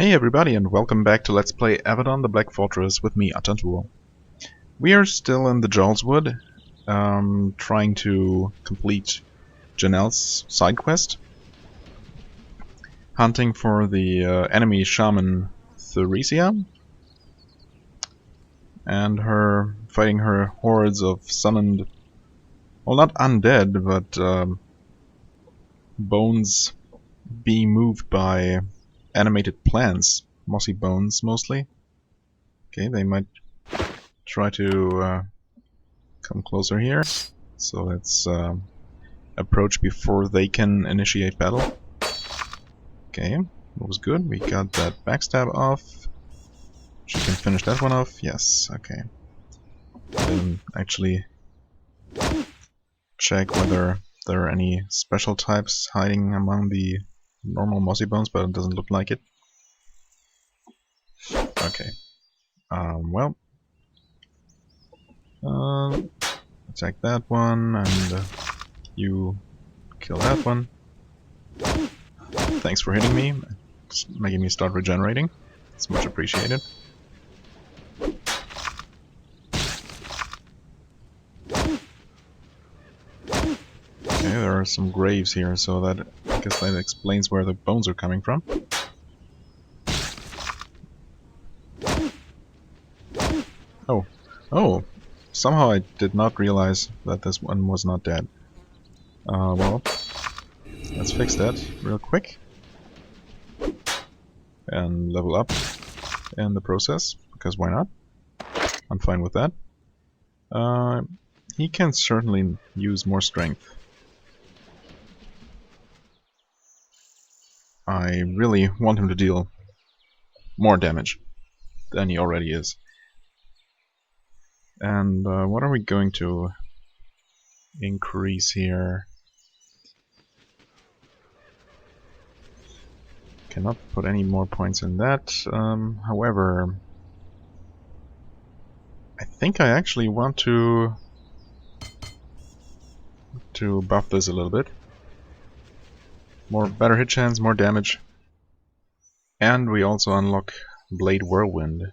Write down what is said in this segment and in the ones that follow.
Hey everybody, and welcome back to Let's Play Avadon the Black Fortress with me, Atantuo. We are still in the Jarlswood, trying to complete Jenell's side quest, hunting for the enemy Shaman Theresia, and fighting her hordes of summoned, well, not undead, but bones being moved by animated plants, mossy bones mostly. Okay, they might try to come closer here, so let's approach before they can initiate battle. Okay, that was good. We got that backstab off. She can finish that one off. Yes, okay. Then actually check whether there are any special types hiding among the normal mossy bones, but it doesn't look like it. Okay. Well, attack that one, and you kill that one. Thanks for hitting me, it's making me start regenerating. It's much appreciated. Okay, there are some graves here, so that I guess that explains where the bones are coming from. Oh, somehow I did not realize that this one was not dead. Well, let's fix that real quick. And level up in the process, because why not? I'm fine with that. He can certainly use more strength. I really want him to deal more damage than he already is. And what are we going to increase here? Cannot put any more points in that. However, I think I actually want to buff this a little bit. Better hit chance, more damage. And we also unlock Blade Whirlwind,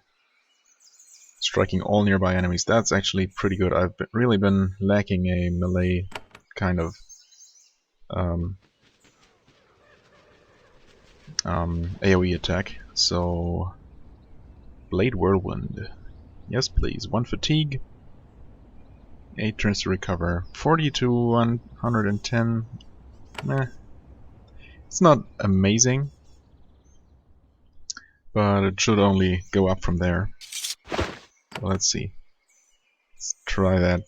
striking all nearby enemies. That's actually pretty good. I've really been lacking a melee kind of AoE attack. So, Blade Whirlwind. Yes, please. 1 fatigue, 8 turns to recover, 40 to 110. Meh. It's not amazing, but it should only go up from there. Let's see. Let's try that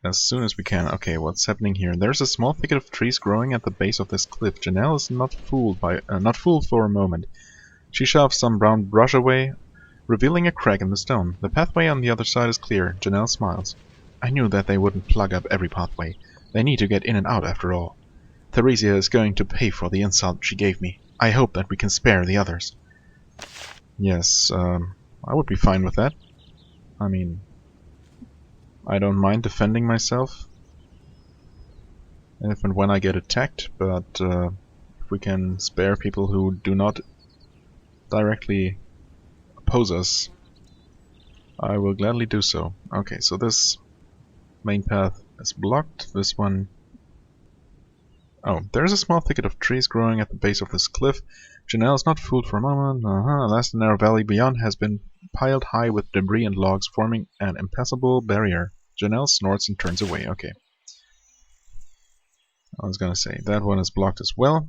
as soon as we can. Okay, what's happening here? There's a small thicket of trees growing at the base of this cliff. Jenell is not fooled for a moment. She shoves some brown brush away, revealing a crack in the stone. The pathway on the other side is clear. Jenell smiles. I knew that they wouldn't plug up every pathway. They need to get in and out after all. Theresia is going to pay for the insult she gave me. I hope that we can spare the others. Yes, I would be fine with that. I mean, I don't mind defending myself if and when I get attacked, but if we can spare people who do not directly oppose us, I will gladly do so. Okay, so this main path is blocked. This one... Oh, there's a small thicket of trees growing at the base of this cliff. Jenell is not fooled for a moment. Alas, the narrow valley beyond has been piled high with debris and logs, forming an impassable barrier. Jenell snorts and turns away. Okay. I was gonna say, that one is blocked as well.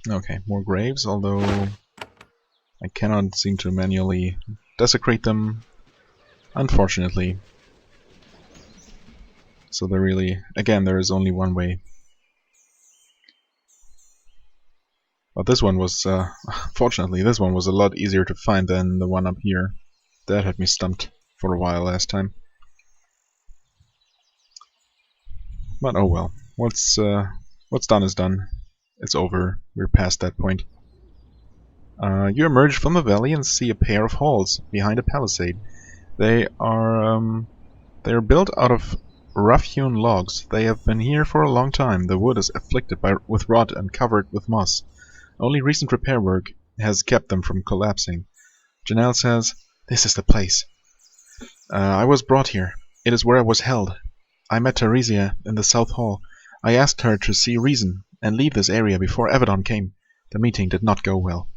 Okay, more graves, although I cannot seem to manually desecrate them, unfortunately. So there really, again, there is only one way. But this one was, fortunately, this one was a lot easier to find than the one up here. That had me stumped for a while last time. But oh well. What's done is done. It's over. We're past that point. You emerge from the valley and see a pair of halls behind a palisade. They are built out of rough-hewn logs. They have been here for a long time. The wood is afflicted with rot and covered with moss. Only recent repair work has kept them from collapsing. Jenell says, "This is the place. I was brought here. It is where I was held. I met Theresia in the South Hall. I asked her to see reason and leave this area before Avadon came. The meeting did not go well.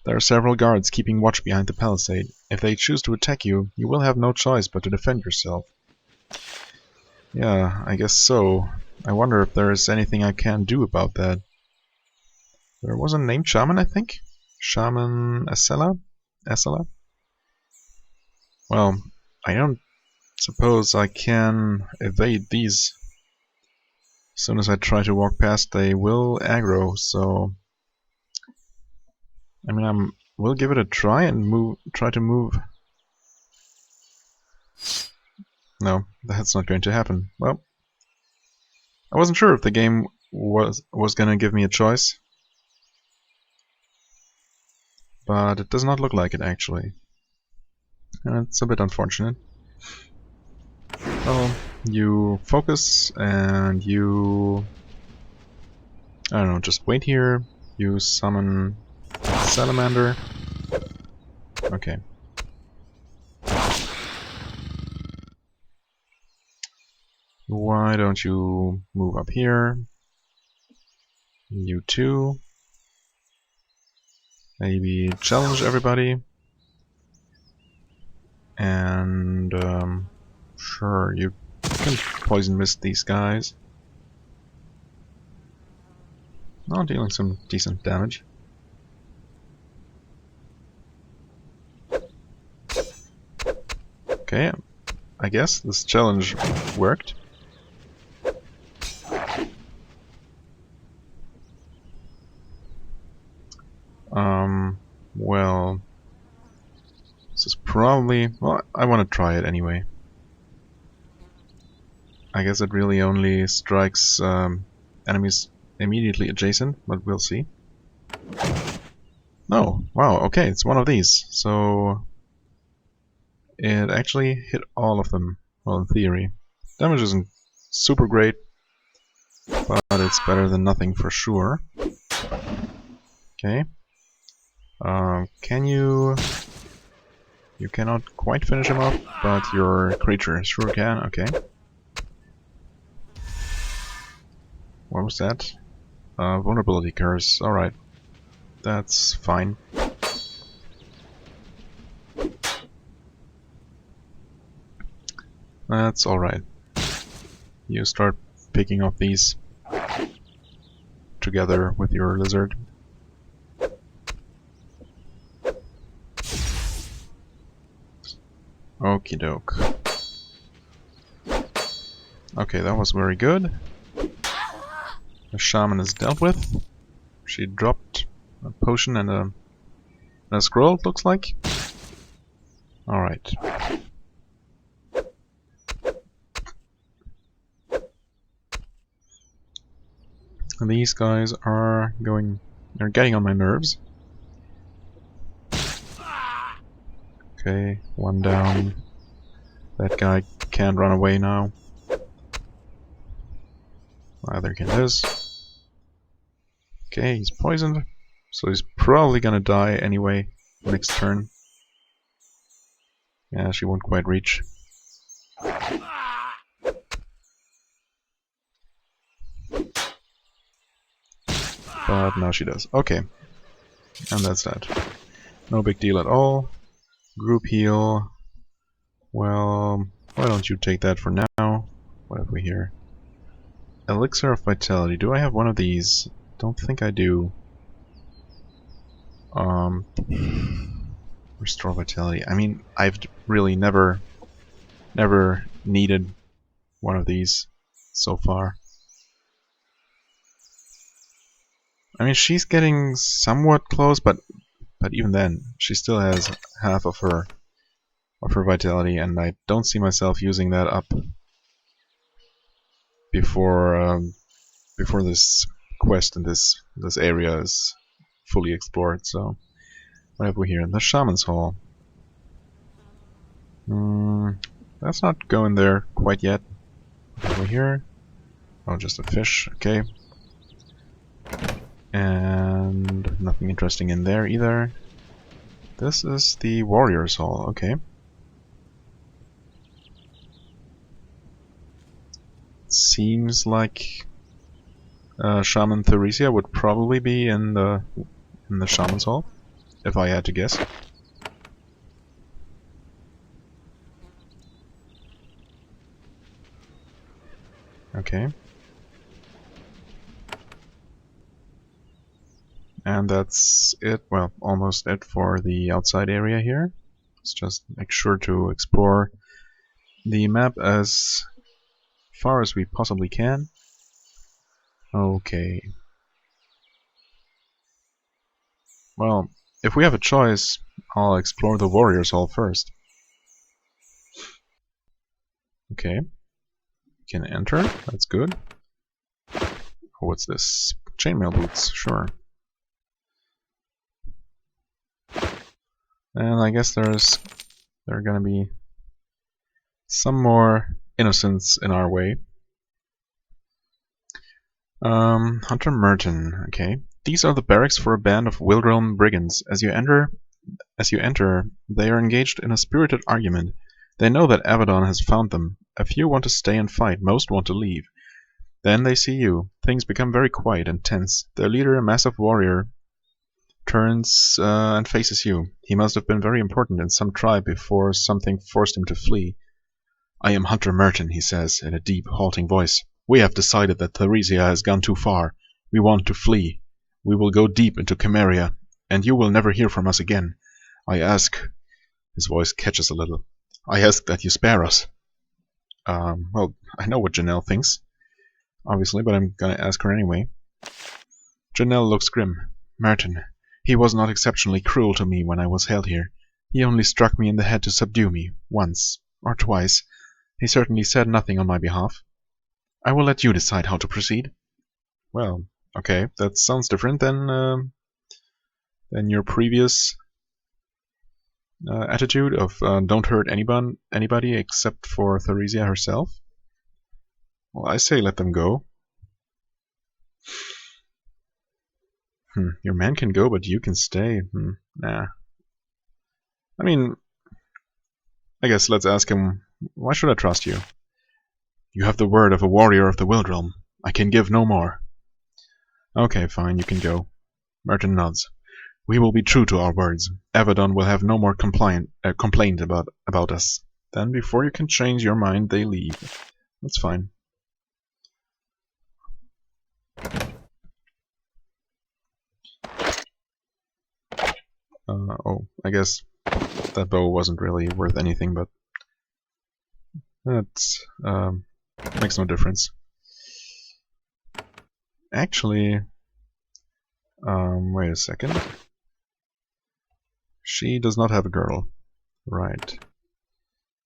There are several guards keeping watch behind the palisade. If they choose to attack you, you will have no choice but to defend yourself." Yeah, I guess so. I wonder if there is anything I can do about that. There was a named Shaman, I think? Shaman Essela? Essela? Well, I don't suppose I can evade these. As soon as I try to walk past, they will aggro, so... I mean, we'll give it a try and try to move. No, that's not going to happen. Well, I wasn't sure if the game was gonna give me a choice. But it does not look like it, actually. And it's a bit unfortunate. Well, you focus and you... I don't know, just wait here. You summon Salamander. Okay. Why don't you move up here? You too. Maybe challenge everybody. And sure, you can poison mist these guys. Oh, dealing some decent damage. Okay, I guess this challenge worked. Well, this is probably... well, I want to try it anyway. I guess it really only strikes enemies immediately adjacent, but we'll see. Oh, wow, okay, it's one of these. So it actually hit all of them, well, in theory. Damage isn't super great, but it's better than nothing for sure. Okay. Can you... You cannot quite finish him off, but your creature sure can, okay. What was that? Vulnerability curse, alright. That's fine. That's alright. You start picking up these together with your lizard. Okie doke. Okay, that was very good. The shaman is dealt with. She dropped a potion and a scroll, it looks like. Alright. These guys are they're getting on my nerves. Okay, one down. That guy can't run away now. Neither can this. Okay, he's poisoned. So he's probably gonna die anyway next turn. Yeah, she won't quite reach. But now she does. Okay. And that's that. No big deal at all. Group heal. Well, why don't you take that for now? What have we here? Elixir of Vitality. Do I have one of these? Don't think I do. Restore Vitality. I mean, I've really never needed one of these so far. I mean, she's getting somewhat close, but even then, she still has half of her vitality, and I don't see myself using that up before this quest in this area is fully explored. So, what have we here? The Shaman's Hall. Let's not go in there quite yet. Over here. Oh, just a fish. Okay. And nothing interesting in there either. This is the Warrior's Hall, okay. Seems like Shaman Theresia would probably be in the Shaman's Hall, if I had to guess. Okay. And that's it, well, almost it for the outside area here. Let's just make sure to explore the map as far as we possibly can. Okay. Well, if we have a choice, I'll explore the Warrior's Hall first. Okay. We can enter, that's good. Oh, what's this? Chainmail boots, sure. And I guess there are gonna be some more innocents in our way. Hunter Merton, okay. These are the barracks for a band of Wildralm brigands. As you enter, they are engaged in a spirited argument. They know that Avadon has found them. A few want to stay and fight, most want to leave. Then they see you. Things become very quiet and tense. Their leader, a massive warrior, turns and faces you. He must have been very important in some tribe before something forced him to flee. I am Hunter Merton, he says, in a deep, halting voice. We have decided that Theresia has gone too far. We want to flee. We will go deep into Chimeria, and you will never hear from us again. I ask... His voice catches a little. I ask that you spare us. Well, I know what Jenell thinks, obviously, but I'm gonna ask her anyway. Jenell looks grim. Merton, he was not exceptionally cruel to me when I was held here. He only struck me in the head to subdue me, once, or twice. He certainly said nothing on my behalf. I will let you decide how to proceed. Well, okay, that sounds different than your previous attitude of don't hurt anybody except for Theresia herself. Well, I say let them go. Your man can go, but you can stay. Nah. I mean, I guess let's ask him, why should I trust you? You have the word of a warrior of the Wildralm. I can give no more. Okay, fine, you can go. Merton nods. We will be true to our words. Avadon will have no more complaint about us. Then, before you can change your mind, they leave. That's fine. Oh, I guess that bow wasn't really worth anything, but that makes no difference. Actually, wait a second. She does not have a girdle. Right.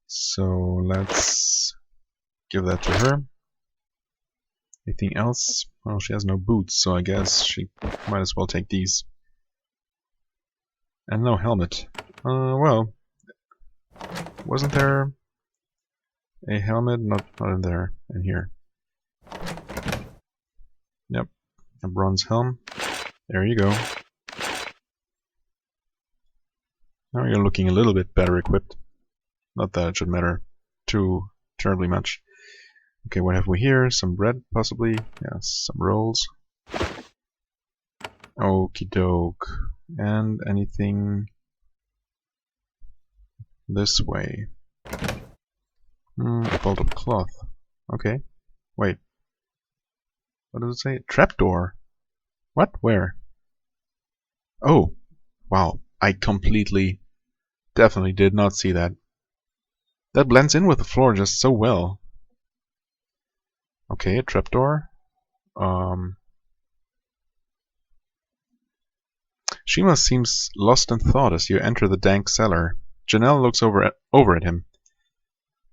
So let's give that to her. Anything else? Well, she has no boots, so I guess she might as well take these. And no helmet. Well, wasn't there a helmet? Not in there. In here. Yep. A bronze helm. There you go. Now you're looking a little bit better equipped. Not that it should matter too terribly much. Okay, what have we here? Some bread, possibly. Yes, some rolls. Okie doke. And anything this way. A bolt of cloth. Okay. Wait. What does it say? Trapdoor. What? Where? Oh. Wow. I definitely did not see that. That blends in with the floor just so well. Okay, a trapdoor. Shima seems lost in thought as you enter the dank cellar. Jenell looks over at him.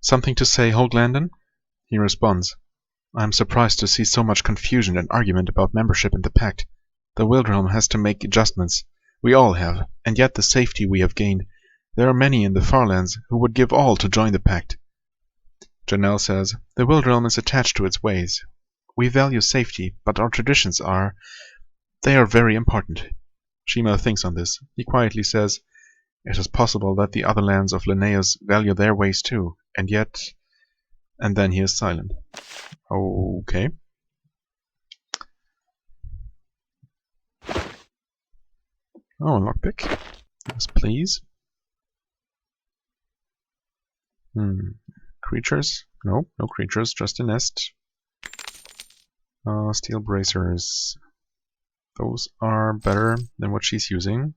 Something to say, Hoaglandon? He responds. I am surprised to see so much confusion and argument about membership in the Pact. The Wildralm has to make adjustments. We all have, and yet the safety we have gained. There are many in the Farlands who would give all to join the Pact. Jenell says, the Wildralm is attached to its ways. We value safety, but our traditions are... They are very important. Shima thinks on this. He quietly says, "It is possible that the other lands of Linnaeus value their ways too, and yet..." And then he is silent. Okay. Oh, lockpick. Yes, please. Creatures? No, no creatures, just a nest. Steel bracers. Those are better than what she's using.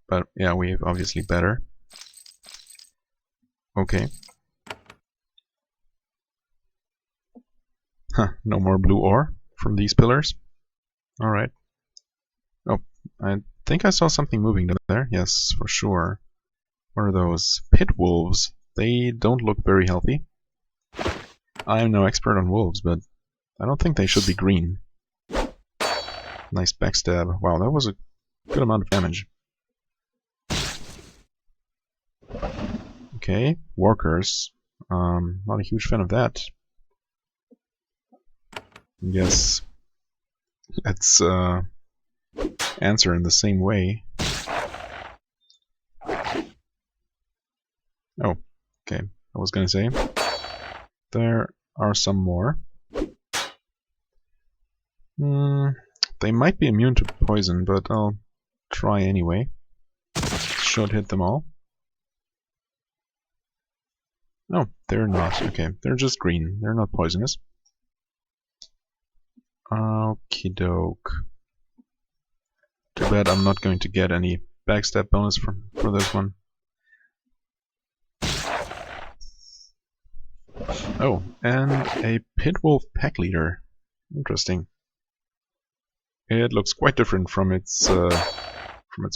But yeah, we have obviously better. Okay. Huh, no more blue ore from these pillars. Alright. Oh, I think I saw something moving down there. Yes, for sure. What are those? Pit wolves. They don't look very healthy. I'm no expert on wolves, but I don't think they should be green. Nice backstab. Wow, that was a good amount of damage. Okay, workers. Not a huge fan of that. Yes, let's answer in the same way. Oh, okay. I was gonna say there are some more. They might be immune to poison, but I'll try anyway. Should hit them all. No, they're not. Okay, they're just green. They're not poisonous. Okie doke. Too bad I'm not going to get any backstab bonus for this one. Oh, and a Pitwolf pack leader. Interesting. It looks quite different from its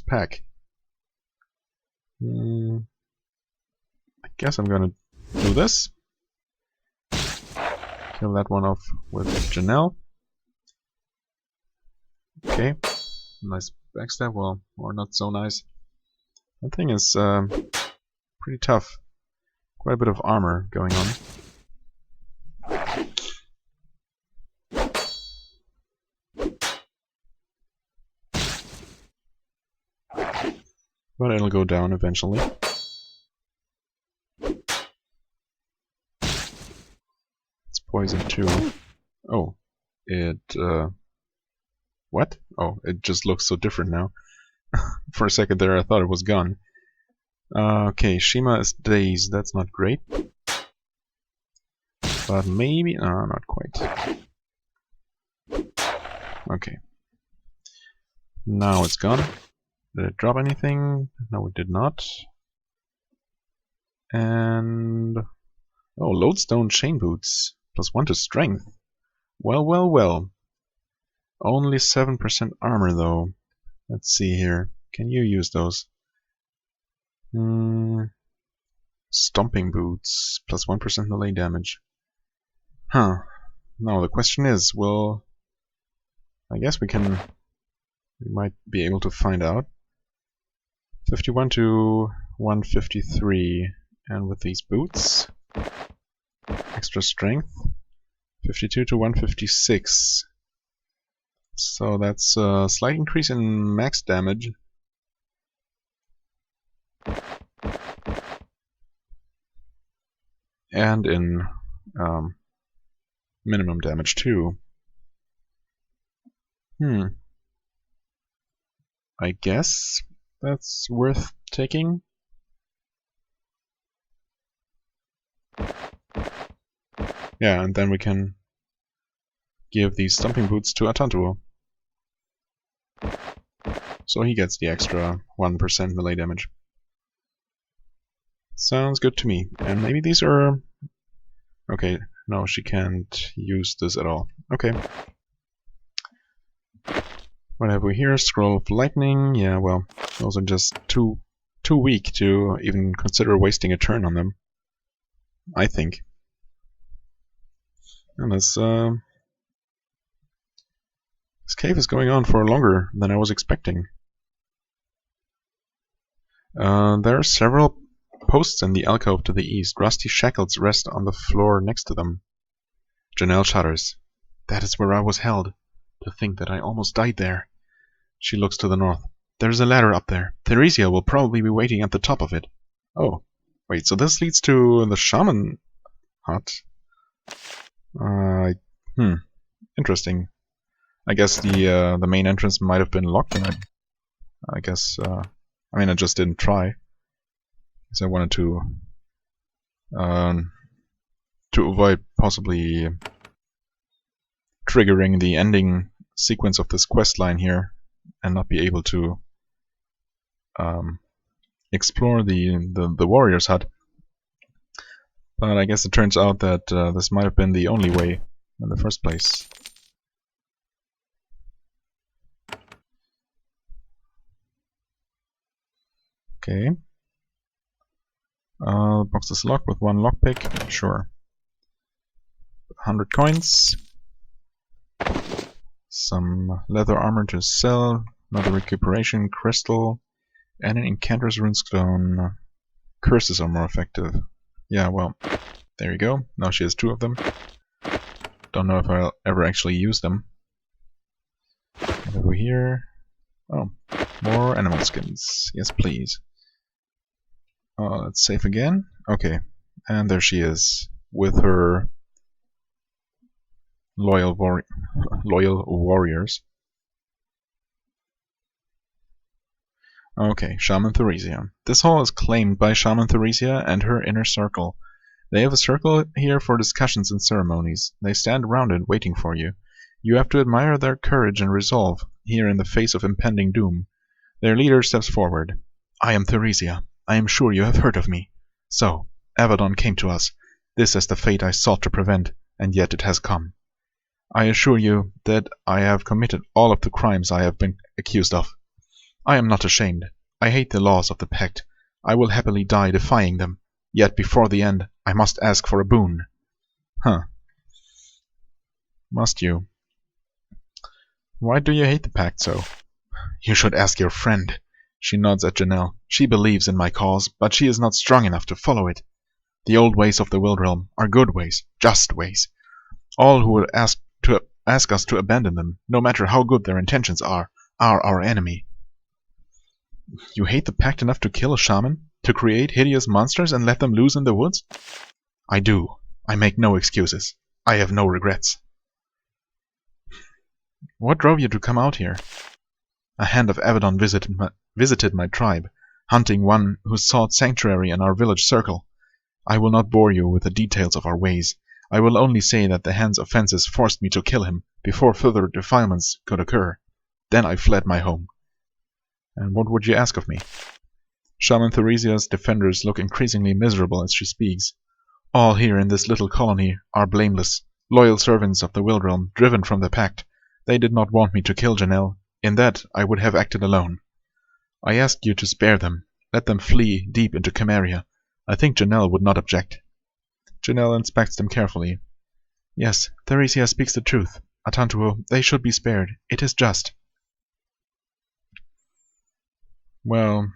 pack. I guess I'm gonna do this. Kill that one off with Jenell. Okay. Nice backstab, well, or not so nice. That thing is pretty tough. Quite a bit of armor going on. But it'll go down eventually. It's poison too. Oh, it what? Oh, it just looks so different now. For a second there I thought it was gone. Okay, Shima is dazed, that's not great. But maybe... not quite. Okay. Now it's gone. Did it drop anything? No, it did not. And... oh, lodestone chain boots. +1 to strength. Well, well, well. Only 7% armor though. Let's see here. Can you use those? Stomping boots. +1% melee damage. Huh. Now the question is, well... I guess we might be able to find out. 51 to 153, and with these boots, extra strength, 52 to 156. So that's a slight increase in max damage. And in minimum damage too. I guess that's worth taking. Yeah, and then we can give these stomping boots to Atantuo. So he gets the extra 1% melee damage. Sounds good to me. And maybe these are... okay, no, she can't use this at all. Okay. What have we here? Scroll of Lightning. Yeah, well, those are just too weak to even consider wasting a turn on them, I think. And this cave is going on for longer than I was expecting. There are several posts in the alcove to the east. Rusty shackles rest on the floor next to them. Jenell shudders. That is where I was held. To think that I almost died there. She looks to the north. There's a ladder up there. Theresia will probably be waiting at the top of it. Oh, wait, so this leads to the Shaman hut? Interesting. I guess the main entrance might have been locked, and I guess I mean I just didn't try, because I wanted to avoid possibly triggering the ending sequence of this quest line here, and not be able to explore the warrior's hut. But I guess it turns out that this might have been the only way in the first place. Okay. Box is locked with 1 lockpick. Sure. 100 coins. Some leather armor to sell. Another recuperation crystal. And an incanter's runestone. Curses are more effective. Yeah, well, there you go. Now she has 2 of them. Don't know if I'll ever actually use them. And over here. Oh, more animal skins. Yes, please. Let's save again. Okay, and there she is with her loyal warriors. Okay, Shaman Theresia. This hall is claimed by Shaman Theresia and her inner circle. They have a circle here for discussions and ceremonies. They stand around it waiting for you. You have to admire their courage and resolve here in the face of impending doom. Their leader steps forward. I am Theresia. I am sure you have heard of me. So, Avadon came to us. This is the fate I sought to prevent, and yet it has come. I assure you that I have committed all of the crimes I have been accused of. I am not ashamed. I hate the laws of the Pact. I will happily die defying them. Yet before the end, I must ask for a boon. Huh. Must you? Why do you hate the Pact so? You should ask your friend. She nods at Jenell. She believes in my cause, but she is not strong enough to follow it. The old ways of the Wildrealm are good ways, just ways. All who would ask us to abandon them, no matter how good their intentions are our enemy. You hate the Pact enough to kill a shaman? To create hideous monsters and let them loose in the woods? I do. I make no excuses. I have no regrets. What drove you to come out here? A hand of Avadon visited my tribe, hunting one who sought sanctuary in our village circle. I will not bore you with the details of our ways. I will only say that the hand's offenses forced me to kill him before further defilements could occur. Then I fled my home. And what would you ask of me? Shaman Theresia's defenders look increasingly miserable as she speaks. All here in this little colony are blameless, loyal servants of the Wildrealm, driven from the Pact. They did not want me to kill Jenell. In that, I would have acted alone. I ask you to spare them. Let them flee deep into Camarilla. I think Jenell would not object. Jenell inspects them carefully. Yes, Theresia speaks the truth. Atantuo, they should be spared. It is just. Well,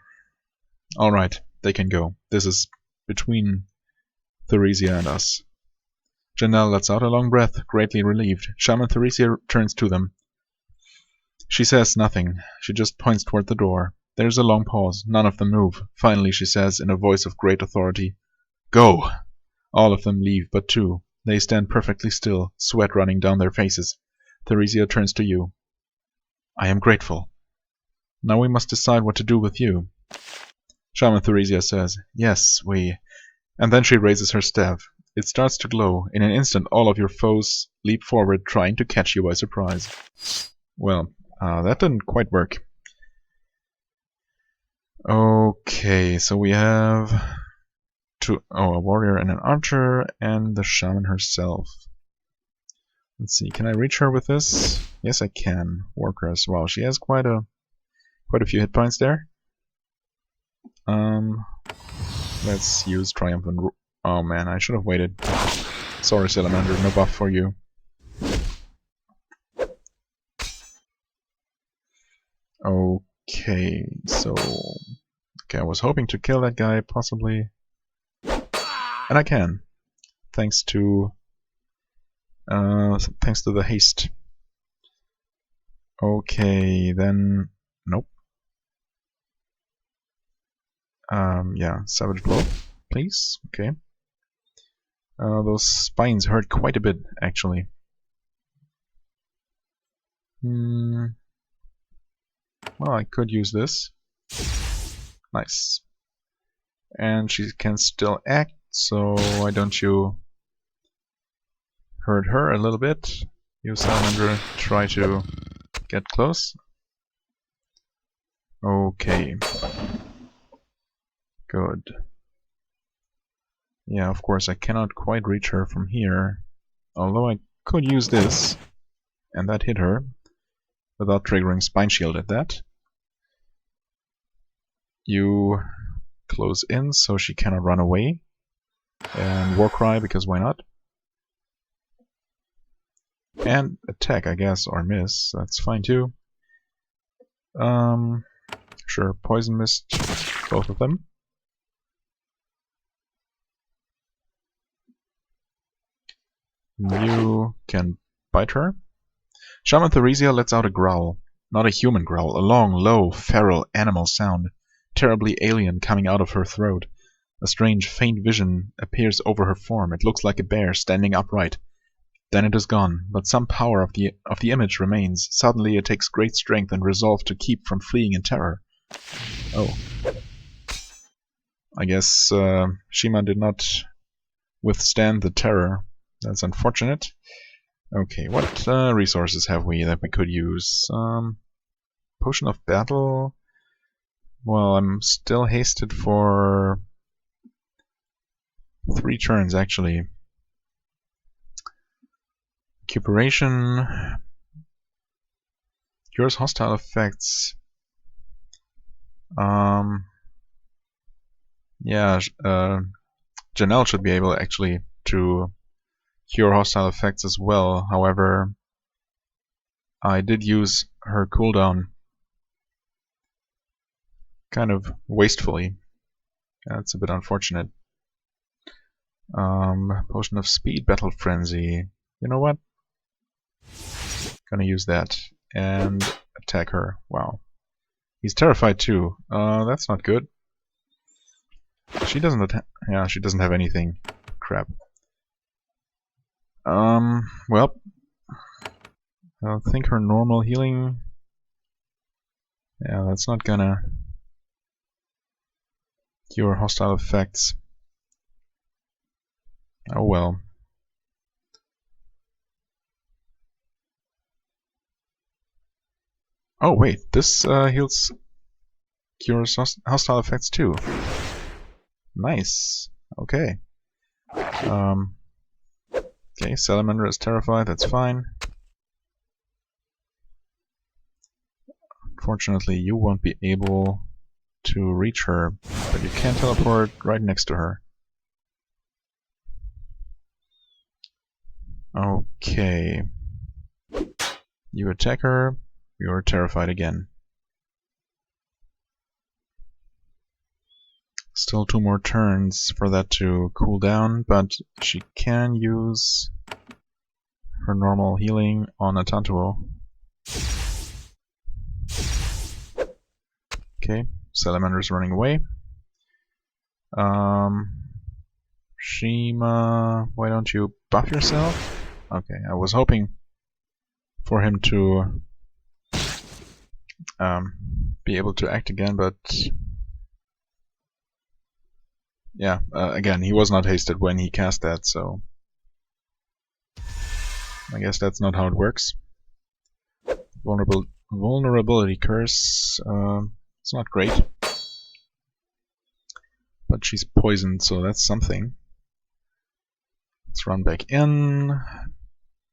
alright, they can go. This is between Theresia and us. Jenell lets out a long breath, greatly relieved. Shaman Theresia turns to them. She says nothing. She just points toward the door. There's a long pause. None of them move. Finally, she says in a voice of great authority, Go! All of them leave but 2. They stand perfectly still, sweat running down their faces. Theresia turns to you. I am grateful. Now we must decide what to do with you. Shaman Theresia says, Yes, we... And then she raises her staff. It starts to glow. In an instant, all of your foes leap forward, trying to catch you by surprise. Well, that didn't quite work. Okay, so we have a warrior and an archer, and the shaman herself. Let's see, can I reach her with this? Yes, I can. Warcrest. Wow, she has quite a few hit points there. Let's use Triumphant. Oh man, I should have waited. Sorry, Salamander, no buff for you. Okay, so... Okay, I was hoping to kill that guy, possibly. And I can. Thanks to the haste. Okay, then... Nope. Yeah, Savage Blow, please. Okay. Those spines hurt quite a bit, actually. Well, I could use this. Nice. And she can still act, so why don't you hurt her a little bit? You Salamander, try to get close. Okay. Good. Yeah, of course, I cannot quite reach her from here. Although I could use this, and that hit her, without triggering Spine Shield at that. You close in so she cannot run away. And Warcry, because why not? And attack, I guess, or miss. That's fine too. Sure, Poison Mist, both of them. You can bite her. Shaman Theresia lets out a growl. Not a human growl, a long, low, feral animal sound. Terribly alien coming out of her throat. A strange, faint vision appears over her form. It looks like a bear standing upright. Then it is gone, but some power of the image remains. Suddenly it takes great strength and resolve to keep from fleeing in terror. Oh. I guess Shima did not withstand the terror. That's unfortunate. Okay, what resources have we that we could use? Potion of Battle. Well, I'm still hasted for 3 turns, actually. Recuperation. Cures hostile effects. Yeah, Jenell should be able actually to cure hostile effects as well. However, I did use her cooldown kind of wastefully. That's a bit unfortunate. Potion of Speed, Battle Frenzy. You know what? Gonna use that and attack her. Wow. He's terrified too. That's not good. She doesn't attack. Yeah, she doesn't have anything. Crap. Well, I think her normal healing. Yeah, that's not gonna cure hostile effects. Oh well. Oh wait, this heals, cures hostile effects too. Nice. Okay. Okay, Salamander is terrified. That's fine. Unfortunately, you won't be able to reach her, but you can teleport right next to her. Okay. You attack her. You're terrified again. Still 2 more turns for that to cool down, but she can use her normal healing on a Tantuo. Okay, Salamander's running away. Shima, why don't you buff yourself? Okay, I was hoping for him to be able to act again, but yeah, again, he was not hasted when he cast that, so I guess that's not how it works. Vulnerability curse. It's not great, but she's poisoned, so that's something. Let's run back in.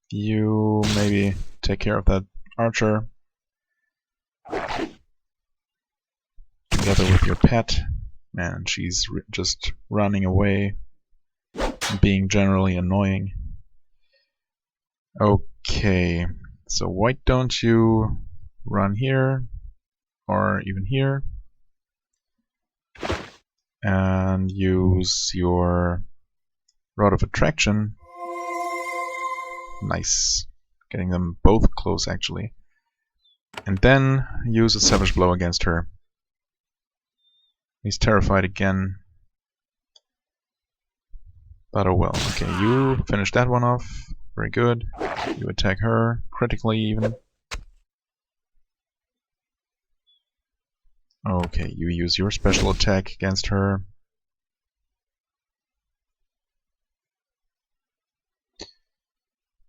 You maybe take care of that archer together with your pet. Man, she's just running away and being generally annoying. Okay, so why don't you run here or even here and use your Rod of Attraction. Nice. Getting them both close, actually. And then use a Savage Blow against her. He's terrified again. But oh well. Okay, you finish that one off. Very good. You attack her, critically even. Okay, you use your special attack against her.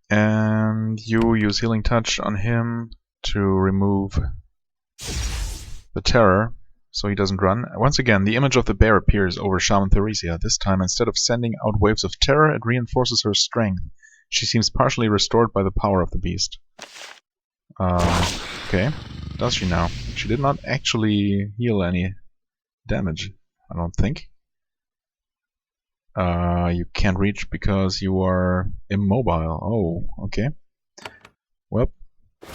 And you use Healing Touch on him to remove the terror, so he doesn't run. Once again, the image of the bear appears over Shaman Theresia. This time, instead of sending out waves of terror, it reinforces her strength. She seems partially restored by the power of the beast. Okay. Does she now? She did not actually heal any damage, I don't think. You can't reach because you are immobile. Oh, okay. Well,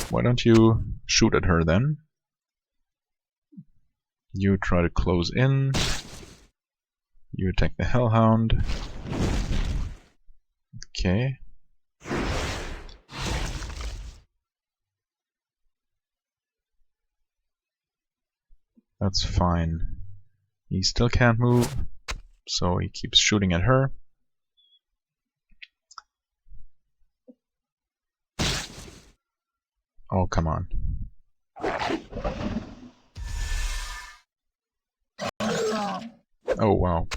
why don't you shoot at her then? You try to close in. You attack the Hellhound. Okay. That's fine. He still can't move, so he keeps shooting at her. Oh, come on. Oh, wow.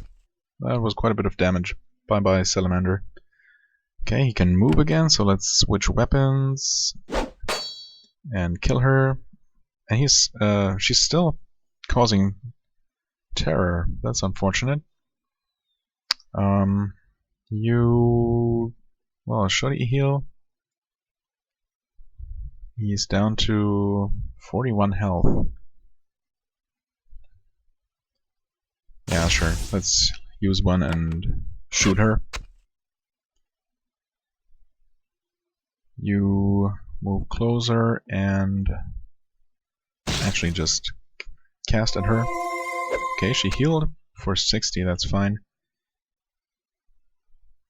That was quite a bit of damage. Bye-bye, Salamander. Okay, he can move again, so let's switch weapons and kill her. And she's still causing terror. That's unfortunate. Well, should he heal? He's down to 41 health. Yeah, sure. Let's use one and shoot her. You move closer and actually just cast at her. Okay, she healed for 60, that's fine.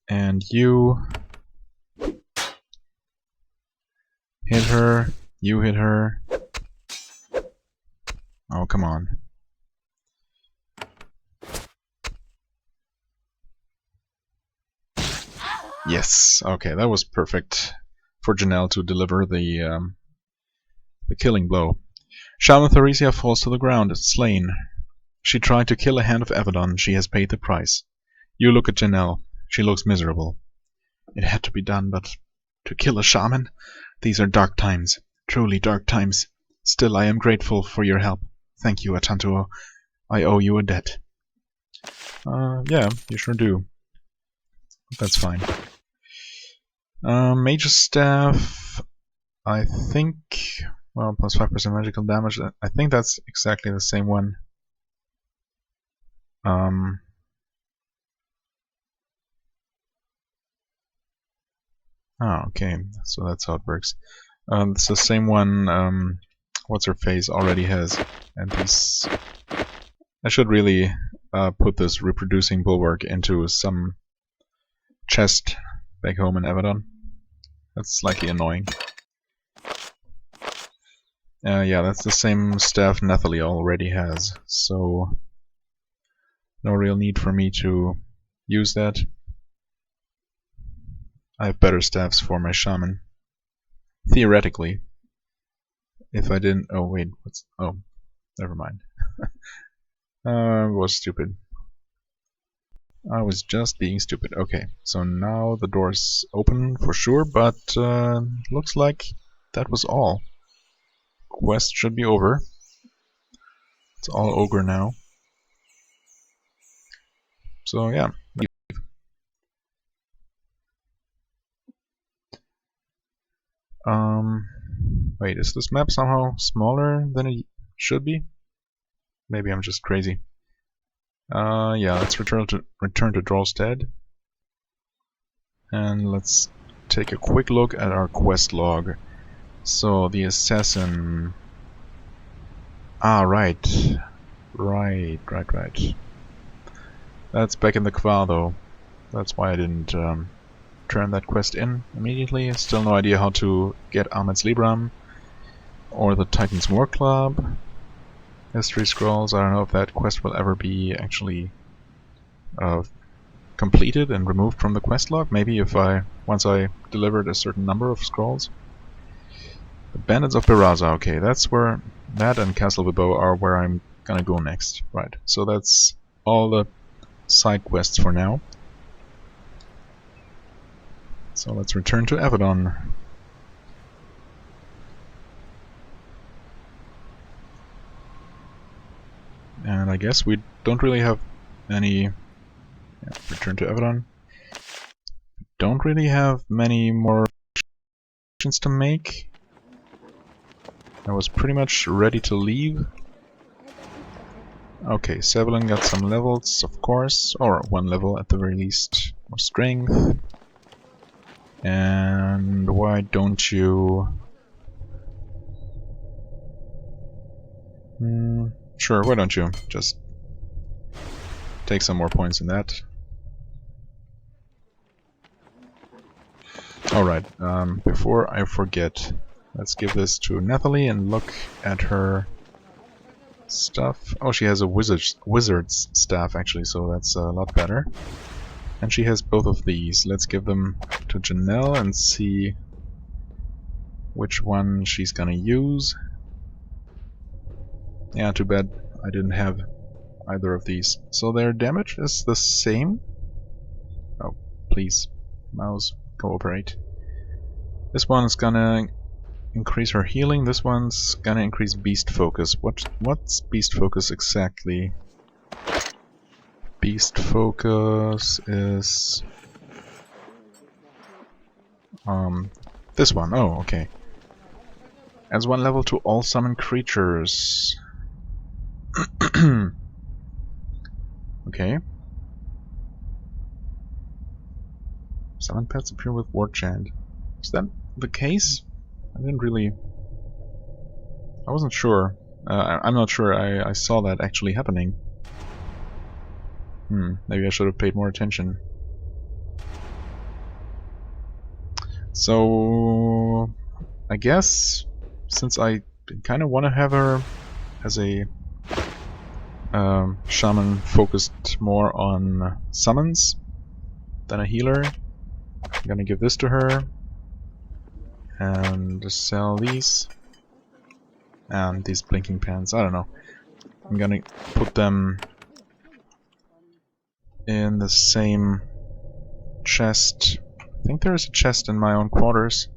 And you hit her, you hit her. Oh, come on. Yes, okay, that was perfect for Jenell to deliver the killing blow. Shaman Theresia falls to the ground, slain. She tried to kill a hand of Avadon. She has paid the price. You look at Jenell. She looks miserable. It had to be done, but to kill a shaman? These are dark times. Truly dark times. Still, I am grateful for your help. Thank you, Atantuo. I owe you a debt. Yeah, you sure do. That's fine. Mage's Staff, I think, well, plus 5% magical damage. I think that's exactly the same one. Oh, okay, so that's how it works. It's the same one, what's her face already has. And these, I should really put this reproducing bulwark into some chest back home in Avadon. That's slightly annoying. Yeah, that's the same staff Nathalie already has, so no real need for me to use that. I have better staffs for my shaman. Theoretically. If I didn't... Oh, wait. Oh, never mind. I was stupid. I was just being stupid. Okay, so now the door's open for sure, but looks like that was all. Quest should be over. It's all ogre now. So yeah. Wait, is this map somehow smaller than it should be? Maybe I'm just crazy. Yeah, let's return to Jarlswood. And let's take a quick look at our quest log. So the assassin... Ah, right. Right. That's back in the Kvar though. That's why I didn't turn that quest in immediately. Still no idea how to get Ahmed's Libram. Or the Titan's War Club. History Scrolls. I don't know if that quest will ever be actually completed and removed from the quest log. Maybe if once I delivered a certain number of scrolls. The Bandits of Beraza. Okay, that's where that and Castle Vebeaux are where I'm gonna go next. Right. So that's all the side quests for now. So let's return to Avadon. And I guess we don't really have any... Yeah, return to Avadon. Don't really have many more missions to make. I was pretty much ready to leave. Okay, Sevelin got some levels, of course. Or one level at the very least. More strength. And why don't you... Sure, why don't you just take some more points in that. Alright, before I forget, let's give this to Nathalie and look at her stuff. Oh, she has a wizard's staff actually, so that's a lot better. And she has both of these. Let's give them to Jenell and see which one she's gonna use. Yeah, too bad I didn't have either of these. So their damage is the same. Oh, please, mouse, cooperate. This one's gonna increase her healing. This one's gonna increase beast focus. What's beast focus exactly? Beast focus is this one. Oh, okay. Adds 1 level to all summoned creatures. Okay. Summon pets appear with ward chant. Is that the case? I wasn't sure. I'm not sure I saw that actually happening. Maybe I should have paid more attention. So I guess since I kind of want to have her as a shaman focused more on summons than a healer, I'm gonna give this to her and sell these and these blinking pants. I don't know. I'm gonna put them in the same chest. I think there is a chest in my own quarters.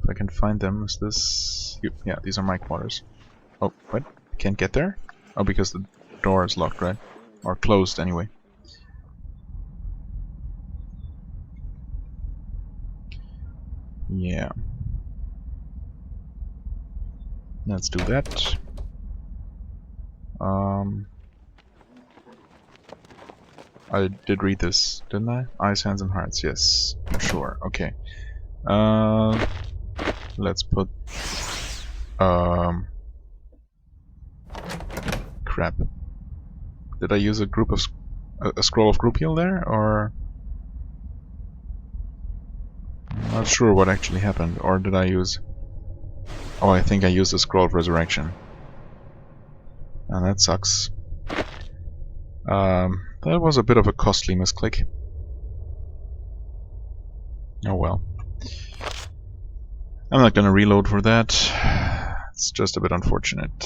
If I can find them. Is this... Yeah, these are my quarters. Oh, what? Can't get there? Oh, because the door is locked, right? Or closed, anyway. Yeah. Let's do that. I did read this, didn't I? Eyes, hands, and hearts. Yes, sure. Okay. Let's put... Crap. Did I use a scroll of group heal there, or... I'm not sure what actually happened, or did I use... Oh, I think I used a scroll of resurrection. And that sucks. That was a bit of a costly misclick. Oh well. I'm not gonna reload for that. It's just a bit unfortunate.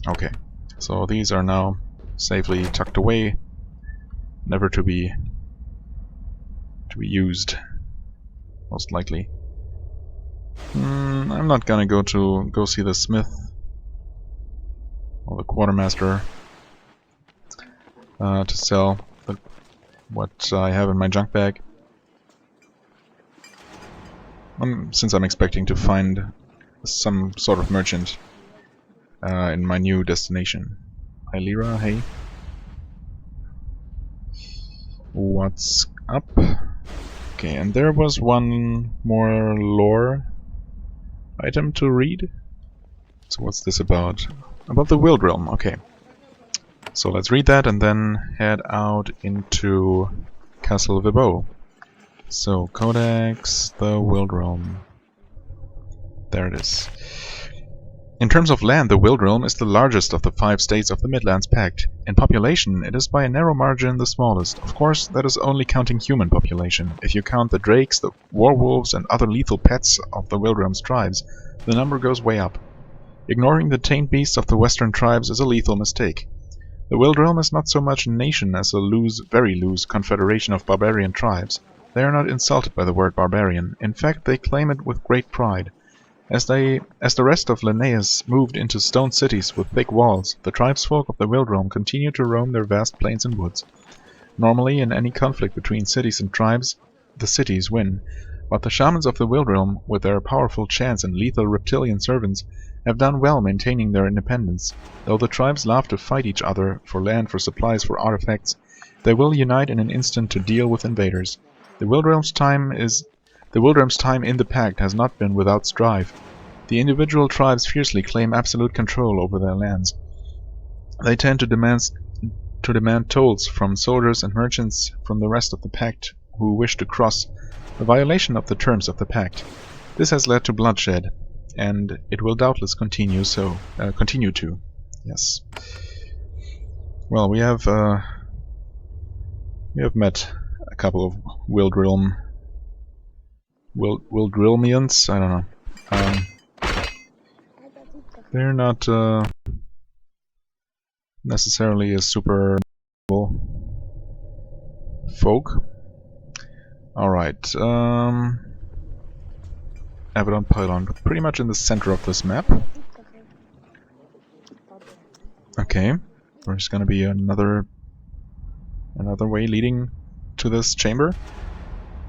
Okay, so these are now safely tucked away, never to be used, most likely. I'm not gonna go see the smith or the quartermaster to sell what I have in my junk bag. Since I'm expecting to find some sort of merchant in my new destination. Hi Lyra, hey. What's up? Okay, and there was one more lore item to read. So what's this about? About the Wild Realm, okay. So let's read that and then head out into Castle Vebeaux. So, Codex, the Wild Realm. There it is. In terms of land, the Wild Realm is the largest of the 5 states of the Midlands Pact. In population, it is by a narrow margin the smallest. Of course, that is only counting human population. If you count the drakes, the werewolves, and other lethal pets of the Wild Realm's tribes, the number goes way up. Ignoring the tame beasts of the western tribes is a lethal mistake. The Wild Realm is not so much a nation as a very loose confederation of barbarian tribes. They are not insulted by the word barbarian. In fact, they claim it with great pride. As the rest of Linnaeus moved into stone cities with thick walls, the tribesfolk of the Wild Realm continued to roam their vast plains and woods. Normally, in any conflict between cities and tribes, the cities win, but the shamans of the Wild Realm, with their powerful chants and lethal reptilian servants, have done well maintaining their independence. Though the tribes love to fight each other for land, for supplies, for artifacts, they will unite in an instant to deal with invaders. The Wild Realm's time in the Pact has not been without strife. The individual tribes fiercely claim absolute control over their lands. They tend to demand tolls from soldiers and merchants from the rest of the Pact who wish to cross, a violation of the terms of the Pact. This has led to bloodshed, and it will doubtless continue to. Yes. Well, we have met a couple of Wildrealmians. I don't know. They're not necessarily a super folk. Alright, Avadon pylon, pretty much in the center of this map. Okay, there's gonna be another way leading to this chamber.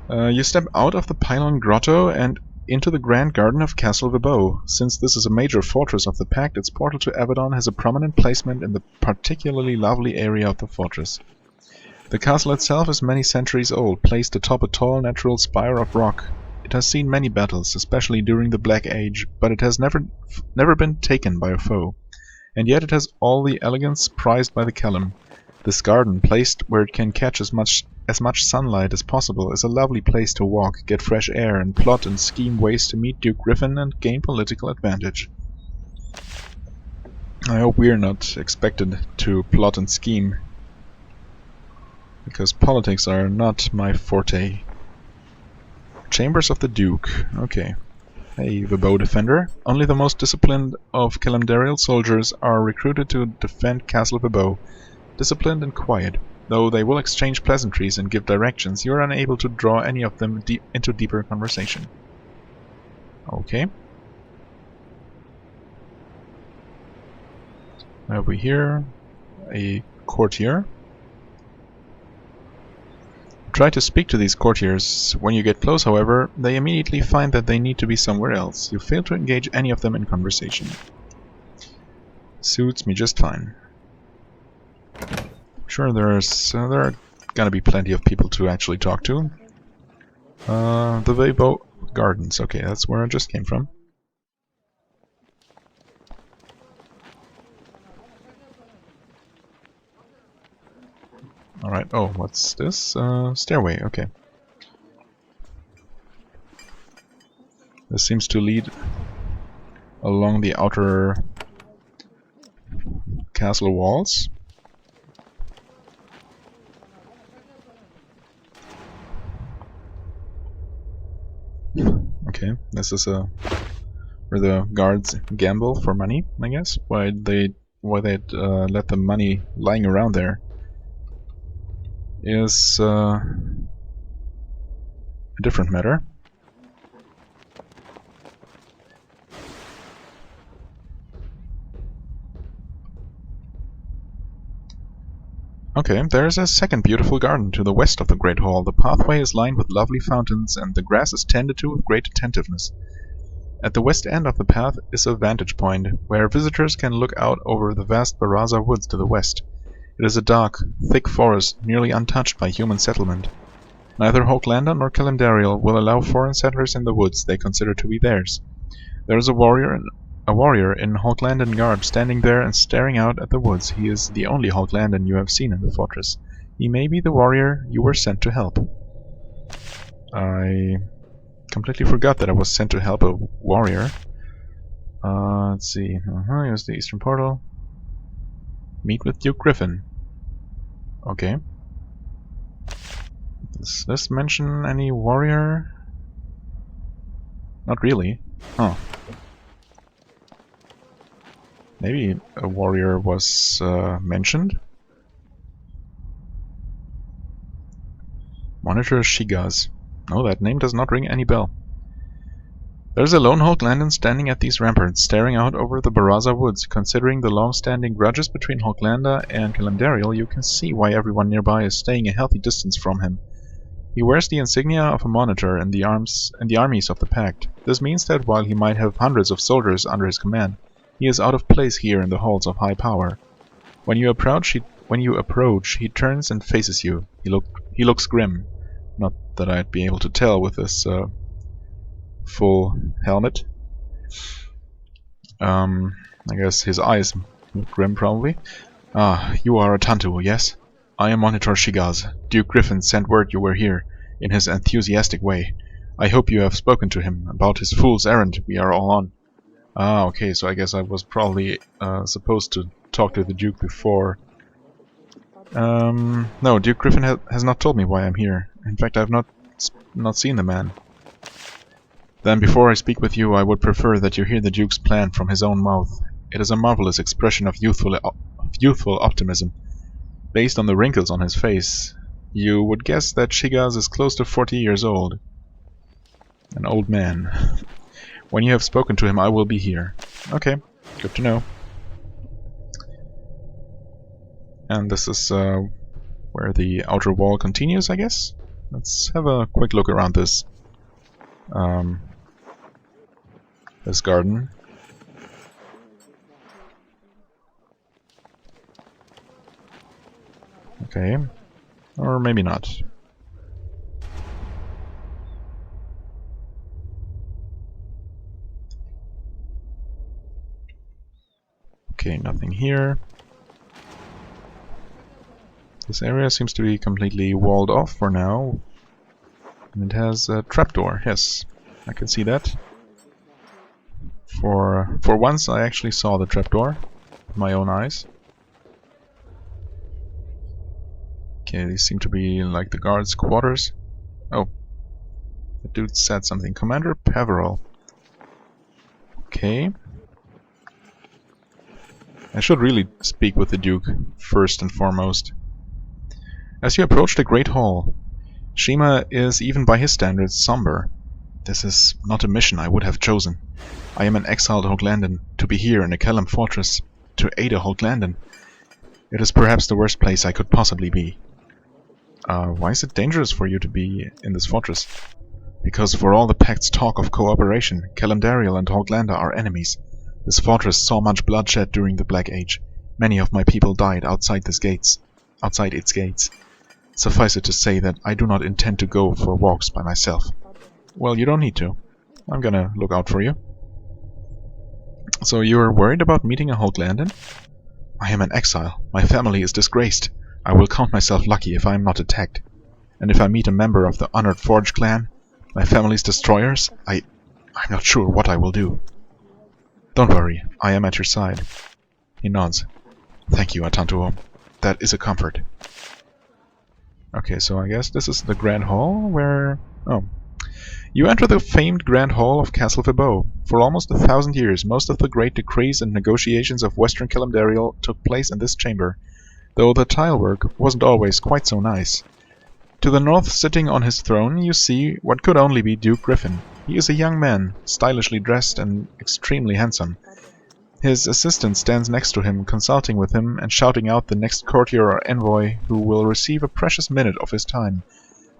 You step out of the pylon grotto and into the grand garden of Castle Vebeaux. Since this is a major fortress of the Pact, its portal to Avadon has a prominent placement in the particularly lovely area of the fortress. The castle itself is many centuries old, placed atop a tall natural spire of rock. It has seen many battles, especially during the Black Age, but it has never been taken by a foe. And yet it has all the elegance prized by the Kellum. This garden, placed where it can catch as much sunlight as possible, is a lovely place to walk, get fresh air, and plot and scheme ways to meet Duke Griffin and gain political advantage. I hope we're not expected to plot and scheme, because politics are not my forte. Chambers of the Duke. Okay. Hey, Vebeaux defender. Only the most disciplined of Kalimdariel soldiers are recruited to defend Castle Vebeaux. Disciplined and quiet. Though they will exchange pleasantries and give directions, you are unable to draw any of them into deeper conversation. Okay. Over here, a courtier. Try to speak to these courtiers. When you get close, however, they immediately find that they need to be somewhere else. You fail to engage any of them in conversation. Suits me just fine. Sure, there are gonna be plenty of people to actually talk to. The Vebeaux Gardens. Okay, that's where I just came from. Alright, oh, what's this? Stairway, okay. This seems to lead along the outer castle walls. Okay, this is where the guards gamble for money, I guess. Why they'd let the money lying around there is a different matter. Okay, there is a second beautiful garden to the west of the Great Hall. The pathway is lined with lovely fountains, and the grass is tended to with great attentiveness. At the west end of the path is a vantage point, where visitors can look out over the vast Baraza woods to the west. It is a dark, thick forest, nearly untouched by human settlement. Neither Hochlandon nor Kalimdariel will allow foreign settlers in the woods they consider to be theirs. There is a warrior in Hochlandon garb standing there and staring out at the woods. He is the only Hochlandon you have seen in the fortress. He may be the warrior you were sent to help. I completely forgot that I was sent to help a warrior. Let's see. Here's the eastern portal. Meet with Duke Griffin. Okay. Does this mention any warrior? Not really. Huh. Maybe a warrior was mentioned? Monitor Shigas. No, that name does not ring any bell. There's a lone Hulklandan standing at these ramparts, staring out over the Baraza woods. Considering the long-standing grudges between Hulklanda and Kalimdariel, you can see why everyone nearby is staying a healthy distance from him. He wears the insignia of a monitor in the armies of the Pact. This means that while he might have hundreds of soldiers under his command, he is out of place here in the halls of high power. When you approach, he turns and faces you. He looks grim. Not that I'd be able to tell with this full helmet. I guess his eyes look grim, probably. Ah, you are a Tantu, yes? I am Monitor Shigaz. Duke Griffin sent word you were here, in his enthusiastic way. I hope you have spoken to him about his fool's errand we are all on. Ah, okay, so I guess I was probably supposed to talk to the Duke before. No, Duke Griffin has not told me why I'm here. In fact, I've not seen the man. Then before I speak with you, I would prefer that you hear the Duke's plan from his own mouth. It is a marvelous expression of youthful optimism. Based on the wrinkles on his face, you would guess that Shigaz is close to 40 years old. An old man. When you have spoken to him, I will be here. Okay, good to know. And this is where the outer wall continues, I guess? Let's have a quick look around this. This garden. Okay. Or maybe not. Okay, nothing here. This area seems to be completely walled off for now. And it has a trapdoor, yes. I can see that. For once I actually saw the trapdoor with my own eyes. Okay, these seem to be like the guards' quarters. Oh. The dude said something. Commander Peveril. Okay. I should really speak with the Duke first and foremost. As you approach the Great Hall, Shima is, even by his standards, somber. This is not a mission I would have chosen. I am an exiled Hulklandan. To be here in a Kellam fortress, to aid a Hulklandan. It is perhaps the worst place I could possibly be. Why is it dangerous for you to be in this fortress? Because for all the Pact's talk of cooperation, Kalimdariel and Hulklanda are enemies. This fortress saw much bloodshed during the Black Age. Many of my people died outside its gates. Suffice it to say that I do not intend to go for walks by myself. Well, you don't need to. I'm gonna look out for you. So you're worried about meeting a Hulklandan? I am an exile. My family is disgraced. I will count myself lucky if I am not attacked. And if I meet a member of the Honored Forge clan, my family's destroyers, I'm not sure what I will do. Don't worry, I am at your side. He nods. Thank you, Atantuo. That is a comfort. Okay, so I guess this is the Grand Hall, where... Oh. You enter the famed Grand Hall of Castle Vebeaux. For almost 1,000 years, most of the great decrees and negotiations of Western Kalimdariel took place in this chamber, though the tilework wasn't always quite so nice. To the north, sitting on his throne, you see what could only be Duke Griffin. He is a young man, stylishly dressed and extremely handsome. His assistant stands next to him, consulting with him and shouting out the next courtier or envoy who will receive a precious minute of his time.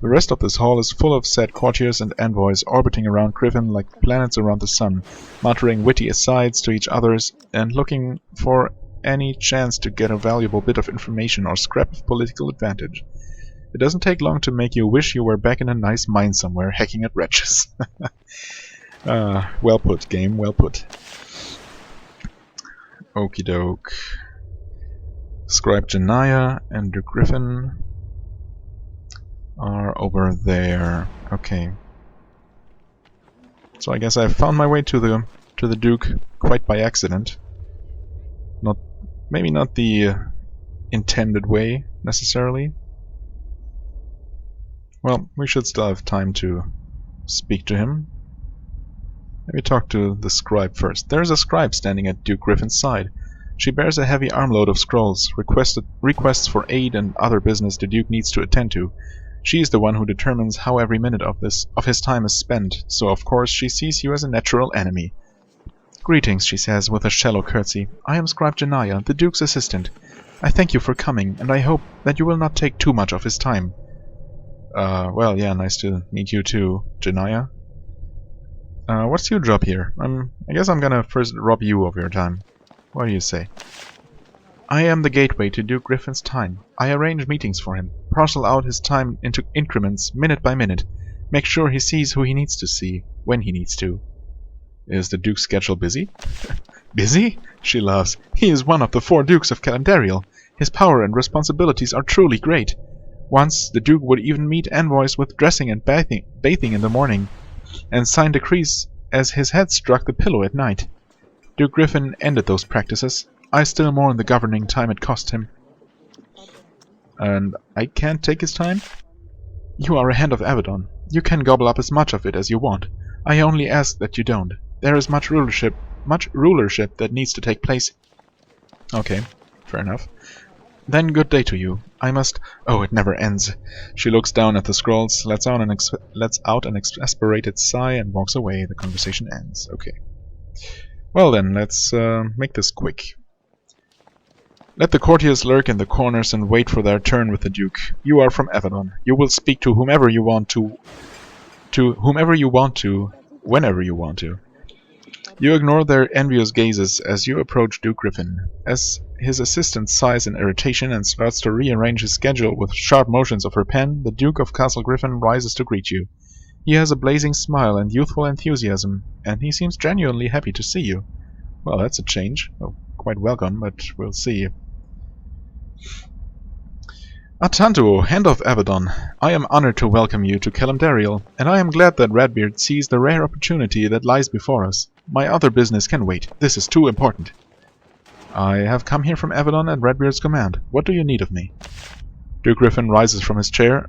The rest of this hall is full of said courtiers and envoys orbiting around Griffin like planets around the sun, muttering witty asides to each others and looking for any chance to get a valuable bit of information or scrap of political advantage. It doesn't take long to make you wish you were back in a nice mine somewhere hacking at wretches. Well put, game, well put. Okie doke. Scribe Janaya and the Griffin are over there. Okay. So I guess I've found my way to the to the Duke quite by accident. Maybe not the intended way, necessarily. Well, we should still have time to speak to him. Maybe talk to the scribe first. There is a scribe standing at Duke Griffin's side. She bears a heavy armload of scrolls, requests for aid and other business the Duke needs to attend to. She is the one who determines how every minute of his time is spent, so of course she sees you as a natural enemy. Greetings, she says with a shallow curtsy. I am Scribe Jenell, the Duke's assistant. I thank you for coming, and I hope that you will not take too much of his time. Well, yeah, nice to meet you too, Jenell. What's your job here? I guess I'm gonna first rob you of your time. What do you say? I am the gateway to Duke Griffin's time. I arrange meetings for him, parcel out his time into increments, minute by minute, make sure he sees who he needs to see, when he needs to. Is the Duke's schedule busy? Busy? She laughs. He is one of the 4 Dukes of Calandariel. His power and responsibilities are truly great. Once, the Duke would even meet envoys with dressing and bathing in the morning, and sign decrees as his head struck the pillow at night. Duke Griffin ended those practices. I still mourn the governing time it cost him. And I can't take his time? You are a hand of Avadon. You can gobble up as much of it as you want. I only ask that you don't. There is much rulership that needs to take place. Okay, fair enough. Then good day to you. I must... Oh, it never ends. She looks down at the scrolls, lets out an exasperated sigh, and walks away. The conversation ends. Okay. Well then, let's make this quick. Let the courtiers lurk in the corners and wait for their turn with the Duke. You are from Avadon. You will speak to whomever you want to, whenever you want to. You ignore their envious gazes as you approach Duke Griffin. As his assistant sighs in irritation and starts to rearrange his schedule with sharp motions of her pen, the Duke of Castle Griffin rises to greet you. He has a blazing smile and youthful enthusiasm, and he seems genuinely happy to see you. Well, that's a change. Oh, quite welcome, but we'll see. Atantuo, Hand of Avadon, I am honored to welcome you to Calandariel, and I am glad that Redbeard sees the rare opportunity that lies before us. My other business can wait. This is too important. I have come here from Avadon at Redbeard's command. What do you need of me? Duke Griffin rises from his chair.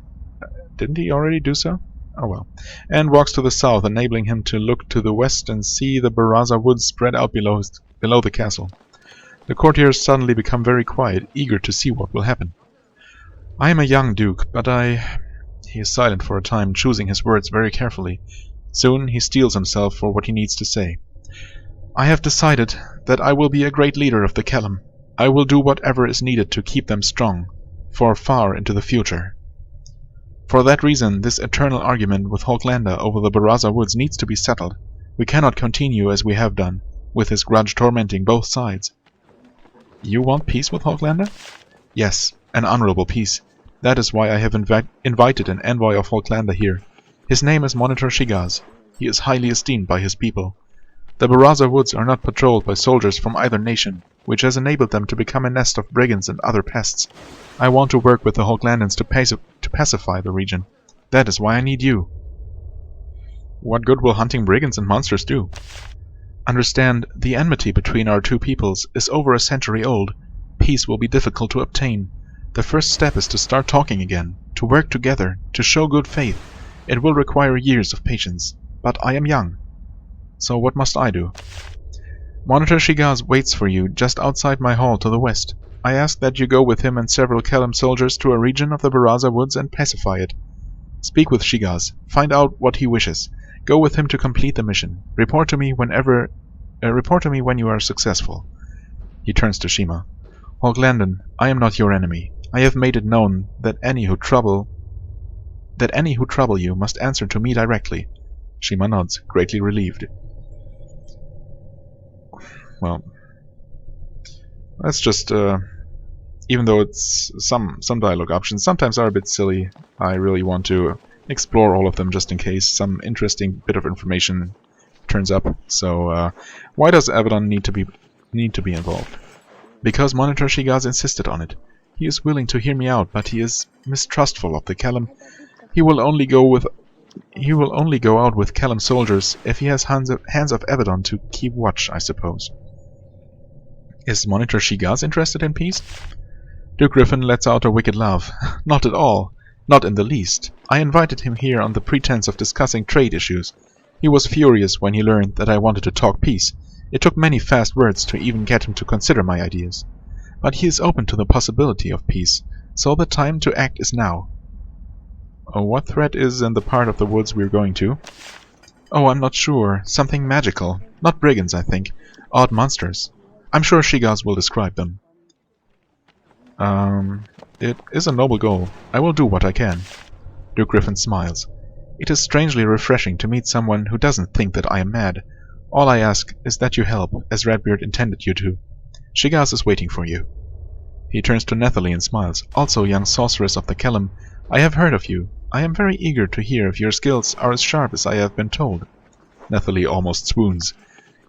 Didn't he already do so? Oh well. And walks to the south, enabling him to look to the west and see the Baraza woods spread out below the castle. The courtiers suddenly become very quiet, eager to see what will happen. I am a young duke, but He is silent for a time, choosing his words very carefully. Soon he steels himself for what he needs to say. I have decided that I will be a great leader of the Kellam. I will do whatever is needed to keep them strong, for far into the future. For that reason, this eternal argument with Hawklander over the Baraza woods needs to be settled. We cannot continue as we have done, with his grudge tormenting both sides. You want peace with Hawklander? Yes, an honorable peace. That is why I have invited an envoy of Hawklander here. His name is Monitor Shigaz. He is highly esteemed by his people. The Baraza woods are not patrolled by soldiers from either nation, which has enabled them to become a nest of brigands and other pests. I want to work with the Hawklandans to pacify the region. That is why I need you. What good will hunting brigands and monsters do? Understand, the enmity between our two peoples is over a century old. Peace will be difficult to obtain. The first step is to start talking again, to work together, to show good faith. It will require years of patience, but I am young. So what must I do? Monitor Shigaz waits for you just outside my hall to the west. I ask that you go with him and several Kellam soldiers to a region of the Baraza woods and pacify it. Speak with Shigaz, find out what he wishes. Go with him to complete the mission. Report to me when you are successful. He turns to Shima. Hawklandan, I am not your enemy. I have made it known that any who trouble you must answer to me directly. Shima nods, greatly relieved. Well, that's just, even though it's some dialogue options sometimes are a bit silly, I really want to explore all of them just in case some interesting bit of information turns up. So, why does Avadon need to be involved? Because Monitor Shigaz insisted on it. He is willing to hear me out, but he is mistrustful of the Kellam. He will only go with He will only go out with Callum soldiers if he has Hans of Avadon to keep watch, I suppose. Is Monitor Shigas interested in peace? Duke Griffin lets out a wicked laugh. Not at all. Not in the least. I invited him here on the pretense of discussing trade issues. He was furious when he learned that I wanted to talk peace. It took many fast words to even get him to consider my ideas. But he is open to the possibility of peace, so the time to act is now. What threat is in the part of the woods we're going to? Oh, I'm not sure. Something magical. Not brigands, I think. Odd monsters. I'm sure Shigas will describe them. It is a noble goal. I will do what I can. Duke Griffin smiles. It is strangely refreshing to meet someone who doesn't think that I am mad. All I ask is that you help, as Redbeard intended you to. Shigas is waiting for you. He turns to Netherly and smiles. Also, young sorceress of the Kellum, I have heard of you. I am very eager to hear if your skills are as sharp as I have been told. Netherly almost swoons.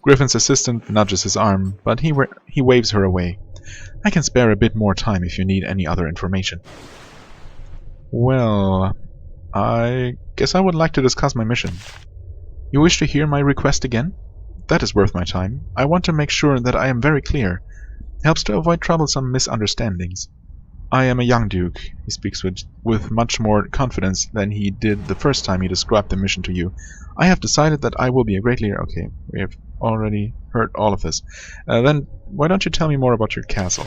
Griffin's assistant nudges his arm, but he waves her away. I can spare a bit more time if you need any other information. Well, I guess I would like to discuss my mission. You wish to hear my request again? That is worth my time. I want to make sure that I am very clear. Helps to avoid troublesome misunderstandings. I am a young duke, he speaks with much more confidence than he did the first time he described the mission to you. I have decided that I will be a great leader. Okay, we have already heard all of this. Then, why don't you tell me more about your castle?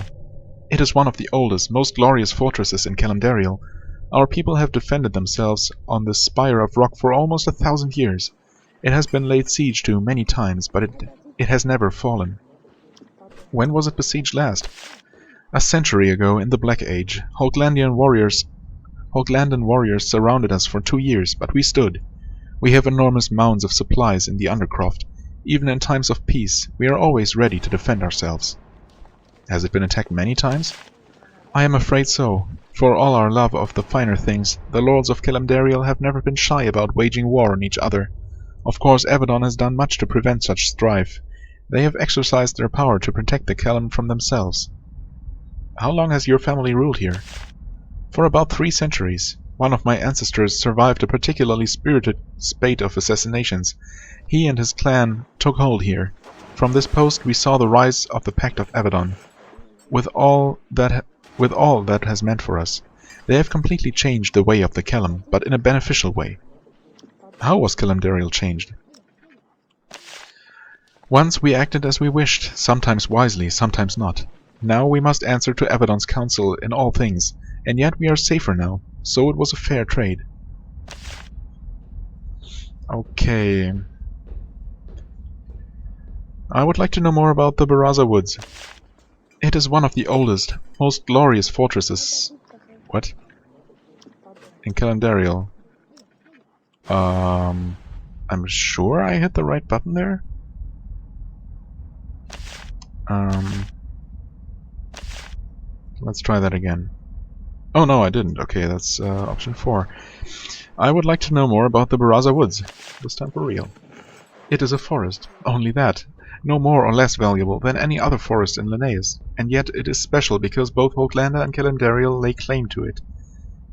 It is one of the oldest, most glorious fortresses in Calendario. Our people have defended themselves on this spire of rock for almost 1,000 years. It has been laid siege to many times, but it has never fallen. When was it besieged last? A century ago, in the Black Age, Hoaglandian warriors surrounded us for 2 years, but we stood. We have enormous mounds of supplies in the Undercroft. Even in times of peace, we are always ready to defend ourselves. Has it been attacked many times? I am afraid so. For all our love of the finer things, the lords of Calendario have never been shy about waging war on each other. Of course, Avadon has done much to prevent such strife. They have exercised their power to protect the Kellum from themselves. How long has your family ruled here? For about 3 centuries. One of my ancestors survived a particularly spirited spate of assassinations. He and his clan took hold here. From this post we saw the rise of the Pact of Avadon. With all that has meant for us. They have completely changed the way of the Kellum, but in a beneficial way. How was Calendario changed? Once we acted as we wished, sometimes wisely, sometimes not. Now we must answer to Avadon's counsel in all things, and yet we are safer now, so it was a fair trade. Okay. I would like to know more about the Baraza Woods. It is one of the oldest, most glorious fortresses... What? In Calendario. I'm sure I hit the right button there? Let's try that again. Oh no, I didn't. Okay, that's option 4. I would like to know more about the Baraza Woods. This time for real. It is a forest. Only that. No more or less valuable than any other forest in Linnaeus. And yet it is special because both Hoaglanda and Calendario lay claim to it.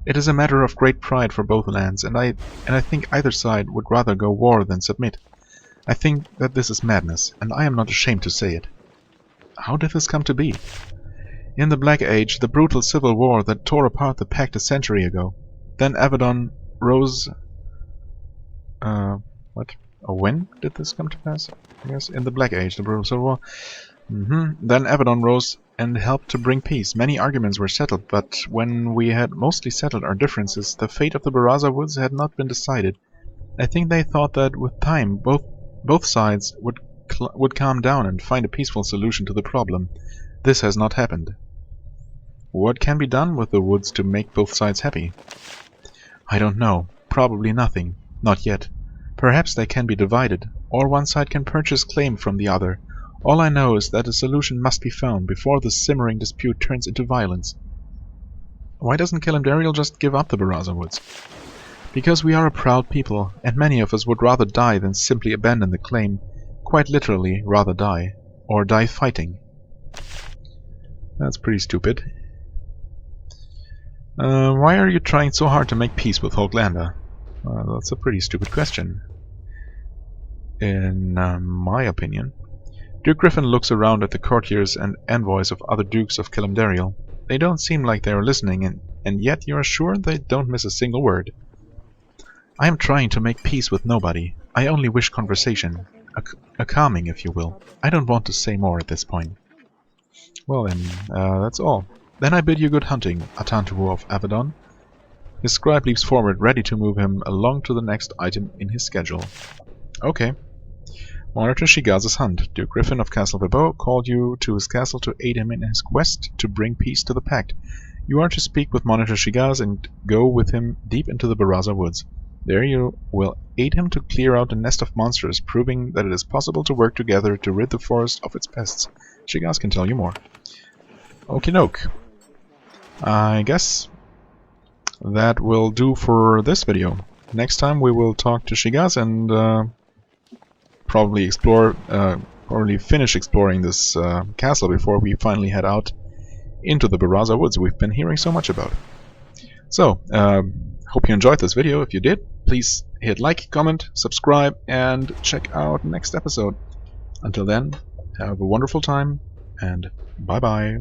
It is a matter of great pride for both lands, and I think either side would rather go war than submit. I think that this is madness, and I am not ashamed to say it. How did this come to be? In the Black Age, the brutal civil war that tore apart the Pact a century ago. Then Avadon rose... what? Oh, when did this come to pass? I guess in the Black Age, the brutal civil war. Then Avadon rose and helped to bring peace. Many arguments were settled, but when we had mostly settled our differences, the fate of the Baraza Woods had not been decided. I think they thought that with time, both sides would calm down and find a peaceful solution to the problem. This has not happened. What can be done with the woods to make both sides happy? I don't know. Probably nothing. Not yet. Perhaps they can be divided, or one side can purchase claim from the other. All I know is that a solution must be found before this simmering dispute turns into violence. Why doesn't Calendario just give up the Baraza Woods? Because we are a proud people, and many of us would rather die than simply abandon the claim. Quite literally, rather die. Or die fighting. That's pretty stupid. Why are you trying so hard to make peace with Hoaglanda? That's a pretty stupid question, in my opinion. Duke Griffin looks around at the courtiers and envoys of other dukes of Kilimdariel. They don't seem like they are listening, and yet you are sure they don't miss a single word. I am trying to make peace with nobody. I only wish conversation. A calming, if you will. I don't want to say more at this point. Well then, that's all. Then I bid you good hunting, Atantuhu of Avadon. His scribe leaps forward, ready to move him along to the next item in his schedule. Okay. Monitor Shigaz's hunt. Duke Griffin of Castle Vebeaux called you to his castle to aid him in his quest to bring peace to the Pact. You are to speak with Monitor Shigaz and go with him deep into the Baraza woods. There you will aid him to clear out a nest of monsters, proving that it is possible to work together to rid the forest of its pests. Shigaz can tell you more. Okie doke. I guess that will do for this video. Next time we will talk to Shigaz and probably finish exploring this castle before we finally head out into the Baraza woods we've been hearing so much about. So, hope you enjoyed this video. If you did, please hit like, comment, subscribe, and check out next episode. Until then, have a wonderful time, and bye-bye.